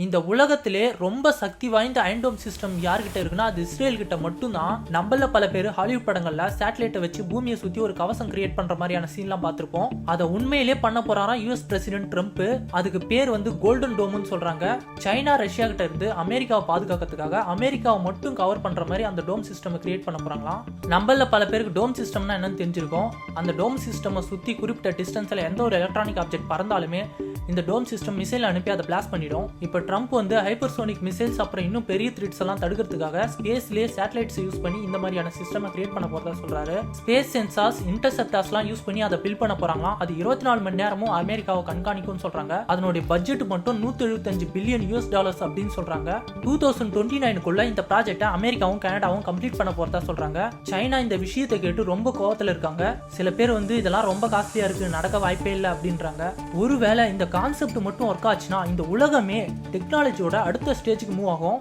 இந்த உலகத்திலே ரொம்ப சக்தி வாய்ந்த அயன்டோம் சிஸ்டம் யார்கிட்ட இருக்குன்னா அது இஸ்ரேல் கிட்ட மட்டும்தான். நம்மள பல பேர் ஹாலிவுட் படங்கள்ல சேட்டலைட்டை வச்சு பூமியை சுத்தி ஒரு கவசம் கிரியேட் பண்ற மாதிரியான சீன்லாம் பார்த்திருப்போம். அதை உண்மையிலே பண்ண போறாராம் யூஎஸ் பிரசிடென்ட் ட்ரம்ப். அதுக்கு பேர் வந்து கோல்டன் டோம்னு சொல்றாங்க. சைனா ரஷ்யா கிட்ட இருந்து அமெரிக்காவை பாதுகாக்கிறதுக்காக அமெரிக்காவை மட்டும் கவர் பண்ற மாதிரி அந்த டோம் சிஸ்டம் கிரியேட் பண்ண போறாங்களாம். நம்மள பல பேருக்கு டோம் சிஸ்டம்னா என்னன்னு தெரிஞ்சிருக்கும். அந்த டோம் சிஸ்டம் சுத்தி குறிப்பிட்ட டிஸ்டன்ஸ்ல எந்த ஒரு எலக்ட்ரானிக் ஆப்ஜெக்ட் பறந்தாலுமே இந்த டோம் சிஸ்டம் மிசைல் அனுப்பி அதை பிளாஸ்ட் பண்ணிடும். இப்போ ட்ரம்ப் வந்து ஹைப்பர்சோனிக் மிசைல்ஸ் அப்புறம் இன்னும் பெரிய த்ரெட்ஸ் எல்லாம் தடுக்கிறதுக்காக ஸ்பேஸ்லேயே சேட்டலைட்ஸ் யூஸ் பண்ணி இந்த மாதிரியான சிஸ்டம் கிரியேட் பண்ண போறதா சொல்றாரு. ஸ்பேஸ் சென்சார்ஸ் இன்டர்செப்டார்ஸ்லாம் யூஸ் பண்ணி அதை பில் பண்ண போறாங்களாம். அது 24 மணி நேரமும் அமெரிக்காவை கண்காணிக்கும்னு சொல்றாங்க. அதனுடைய பட்ஜெட் மட்டும் $175 பில்லியன் அப்படின்னு சொல்றாங்க. 2029க்குள்ள இந்த ப்ராஜெக்டை அமெரிக்காவும் கனடாவும் கம்ப்ளீட் பண்ண போறதா சொல்றாங்க. சைனா இந்த விஷயத்தை கேட்டு ரொம்ப கோவத்துல இருக்காங்க. சில பேர் வந்து இதெல்லாம் ரொம்ப காஸ்ட்லியா இருக்கு, நடக்க வாய்ப்பே இல்லை அப்படின்றாங்க. ஒருவேளை இந்த கான்செப்ட் மட்டும் ஒர்க் ஆச்சுன்னா இந்த உலகமே டெக்னாலஜியோட அடுத்த ஸ்டேஜுக்கு மூவ் ஆகும்.